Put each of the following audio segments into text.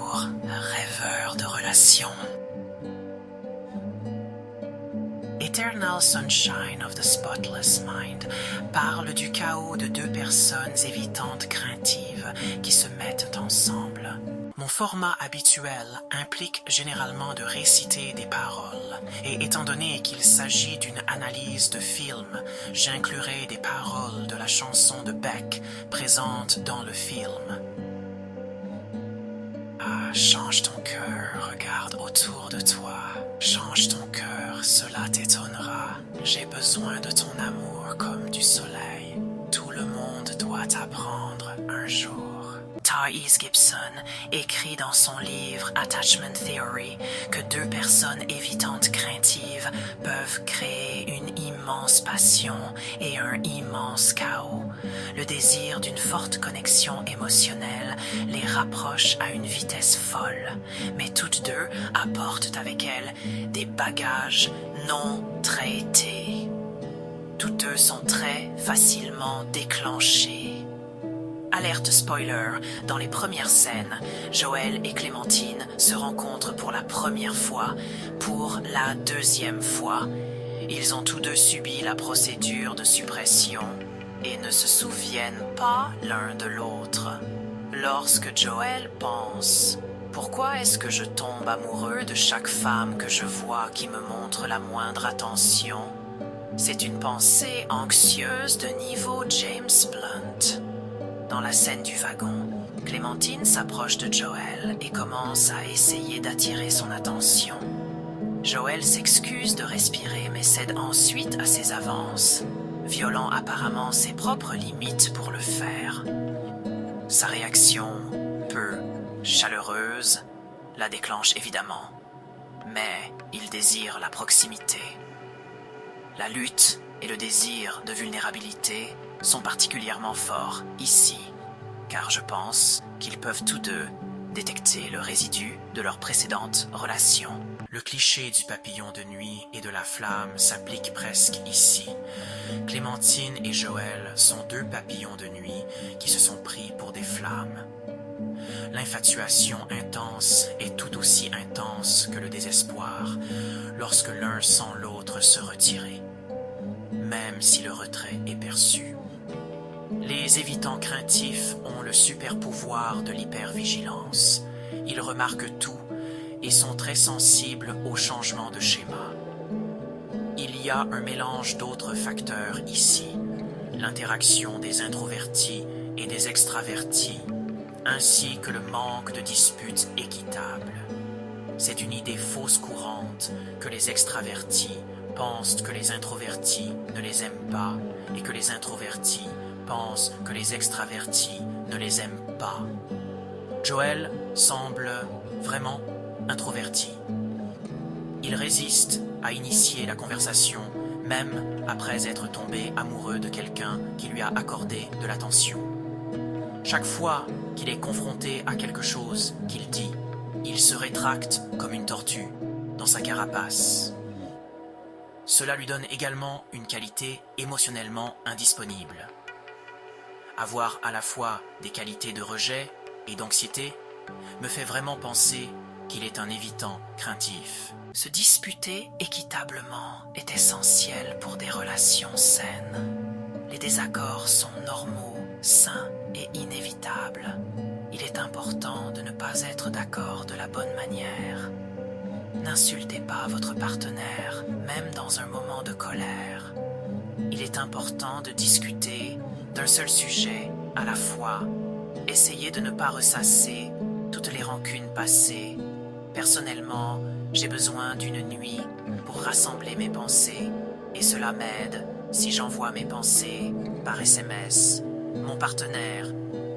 toujours rêveur de relations. Eternal Sunshine of the Spotless Mind parle du chaos de deux personnes évitantes craintives qui se mettent ensemble. Mon format habituel implique généralement de réciter des paroles, et étant donné qu'il s'agit d'une analyse de film, j'inclurai des paroles de la chanson de Beck présente dans le film. Ah, change ton cœur, regarde autour de toi. Change ton cœur, cela t'étonnera. J'ai besoin de ton amour comme du soleil. Tout le monde doit apprendre un jour. Thaïs Gibson écrit dans son livre Attachment Theory que deux personnes évitantes craintives peuvent créer une immense passion et un immense chaos. Le désir d'une forte connexion émotionnelle les rapproche à une vitesse folle, mais toutes deux apportent avec elles des bagages non traités. Toutes deux sont très facilement déclenchées. Alerte spoiler, dans les premières scènes, Joël et Clémentine se rencontrent pour la première fois, pour la deuxième fois. Ils ont tous deux subi la procédure de suppression et ne se souviennent pas l'un de l'autre. Lorsque Joël pense « Pourquoi est-ce que je tombe amoureux de chaque femme que je vois qui me montre la moindre attention ?» C'est une pensée anxieuse de niveau James Blunt. Dans la scène du wagon, Clémentine s'approche de Joël et commence à essayer d'attirer son attention. Joël s'excuse de respirer mais cède ensuite à ses avances, violant apparemment ses propres limites pour le faire. Sa réaction, peu chaleureuse, la déclenche évidemment, mais il désire la proximité. La lutte et le désir de vulnérabilité sont particulièrement forts ici, car je pense qu'ils peuvent tous deux détecter le résidu de leur précédente relation. Le cliché du papillon de nuit et de la flamme s'applique presque ici. Clémentine et Joël sont deux papillons de nuit qui se sont pris pour des flammes. L'infatuation intense est tout aussi intense que le désespoir lorsque l'un sent l'autre se retirer, même si le retrait est perçu. Les évitants craintifs ont le super pouvoir de l'hypervigilance. Ils remarquent tout et sont très sensibles aux changements de schéma. Il y a un mélange d'autres facteurs ici, l'interaction des introvertis et des extravertis, ainsi que le manque de disputes équitables. C'est une idée fausse courante que les extravertis pensent que les introvertis ne les aiment pas et que les introvertis pensent que les extravertis ne les aiment pas. Joël semble vraiment introverti. Il résiste à initier la conversation, même après être tombé amoureux de quelqu'un qui lui a accordé de l'attention. Chaque fois qu'il est confronté à quelque chose qu'il dit, il se rétracte comme une tortue dans sa carapace. Cela lui donne également une qualité émotionnellement indisponible. Avoir à la fois des qualités de rejet et d'anxiété me fait vraiment penser qu'il est un évitant craintif. Se disputer équitablement est essentiel pour des relations saines. Les désaccords sont normaux, sains et inévitables. Il est important de ne pas être d'accord de la bonne manière. N'insultez pas votre partenaire, même dans un moment de colère. Il est important de discuter d'un seul sujet à la fois. Essayez de ne pas ressasser toutes les rancunes passées. Personnellement, j'ai besoin d'une nuit pour rassembler mes pensées et cela m'aide si j'envoie mes pensées par SMS. Mon partenaire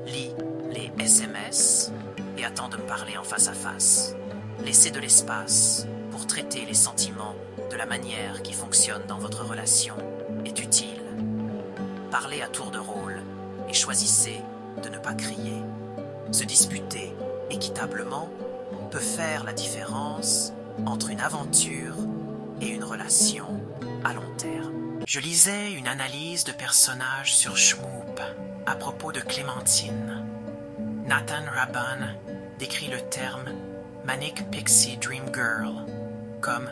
lit les SMS et attend de me parler en face à face. Laissez de l'espace pour traiter les sentiments de la manière qui fonctionne dans votre relation est utile. Parlez à tour de rôle et choisissez de ne pas crier. Se disputer équitablement peut faire la différence entre une aventure et une relation à long terme. Je lisais une analyse de personnages sur Shmoop à propos de Clémentine. Nathan Rabban décrit le terme Manic Pixie Dream Girl comme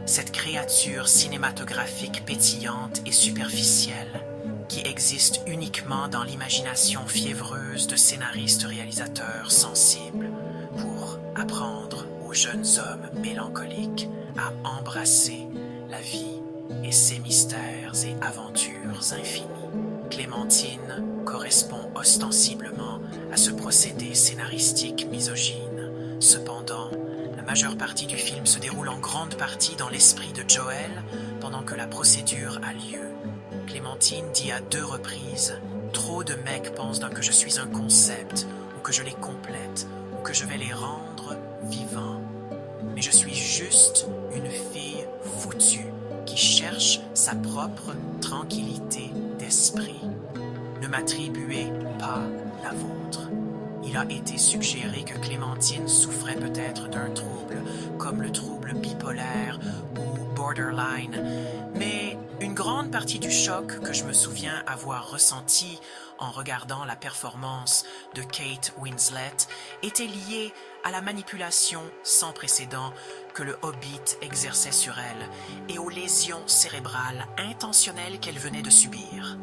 cette créature cinématographique pétillante et superficielle qui existe uniquement dans l'imagination fiévreuse de scénaristes-réalisateurs sensibles pour apprendre aux jeunes hommes mélancoliques à embrasser la vie et ses mystères et aventures infinies. Clémentine correspond ostensiblement à ce procédé scénaristique misogyne. Cependant, la majeure partie du film se déroule en grande partie dans l'esprit de Joel pendant que la procédure a lieu. Clémentine dit à 2 reprises « Trop de mecs pensent que je suis un concept, ou que je les complète, ou que je vais les rendre vivants. Mais je suis juste une fille foutue qui cherche sa propre tranquillité d'esprit. Ne m'attribuez pas la vôtre. » Il a été suggéré que Clémentine souffrait peut-être d'un trouble, comme le trouble bipolaire ou borderline, mais une grande partie du choc que je me souviens avoir ressenti en regardant la performance de Kate Winslet était liée à la manipulation sans précédent que le Hobbit exerçait sur elle et aux lésions cérébrales intentionnelles qu'elle venait de subir.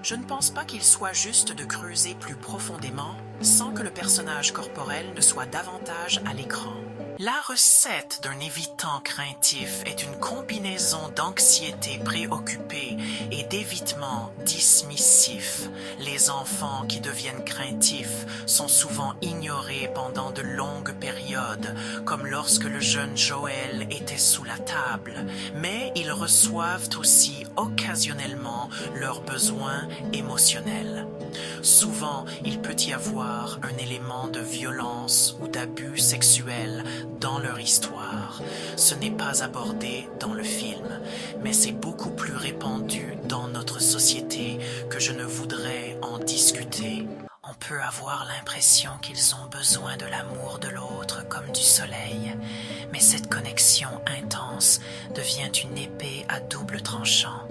Je ne pense pas qu'il soit juste de creuser plus profondément sans que le personnage corporel ne soit davantage à l'écran. La recette d'un évitant craintif est une combinaison d'anxiété préoccupée et d'évitement dismissif. Les enfants qui deviennent craintifs sont souvent ignorés pendant de longues périodes, comme lorsque le jeune Joël était sous la table, mais ils reçoivent aussi occasionnellement leurs besoins émotionnels. Souvent, il peut y avoir un élément de violence ou d'abus sexuel dans leur histoire. Ce n'est pas abordé dans le film, mais c'est beaucoup plus répandu dans notre société que je ne voudrais en discuter. On peut avoir l'impression qu'ils ont besoin de l'amour de l'autre comme du soleil, mais cette connexion intense devient une épée à double tranchant.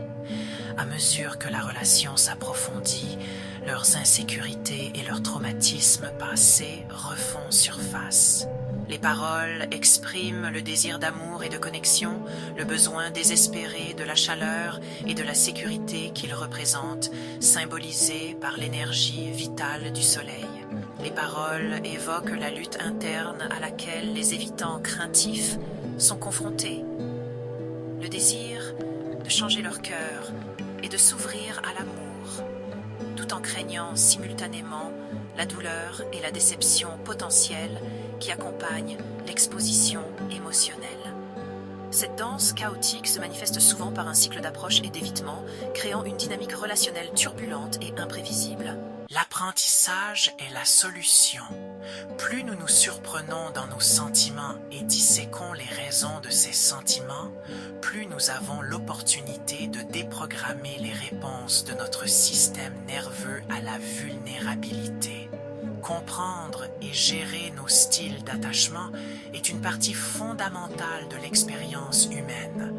À mesure que la relation s'approfondit, leurs insécurités et leurs traumatismes passés refont surface. Les paroles expriment le désir d'amour et de connexion, le besoin désespéré de la chaleur et de la sécurité qu'ils représentent, symbolisés par l'énergie vitale du soleil. Les paroles évoquent la lutte interne à laquelle les évitants craintifs sont confrontés. Le désir de changer leur cœur et de s'ouvrir à l'amour, tout en craignant simultanément la douleur et la déception potentielle qui accompagnent l'exposition émotionnelle. Cette danse chaotique se manifeste souvent par un cycle d'approche et d'évitement, créant une dynamique relationnelle turbulente et imprévisible. L'apprentissage est la solution. Plus nous nous surprenons dans nos sentiments et disséquons les raisons de ces sentiments, plus nous avons l'opportunité de déprogrammer les réponses de notre système nerveux à la vulnérabilité. Comprendre et gérer nos styles d'attachement est une partie fondamentale de l'expérience humaine.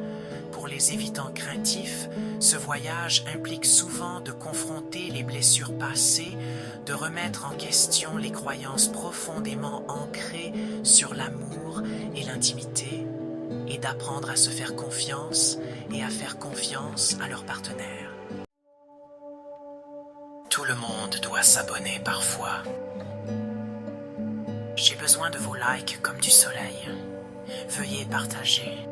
Pour les évitants craintifs, ce voyage implique souvent de confronter les blessures passées, de remettre en question les croyances profondément ancrées sur l'amour et l'intimité, et d'apprendre à se faire confiance et à faire confiance à leur partenaire. Tout le monde doit s'abonner parfois. J'ai besoin de vos likes comme du soleil. Veuillez partager.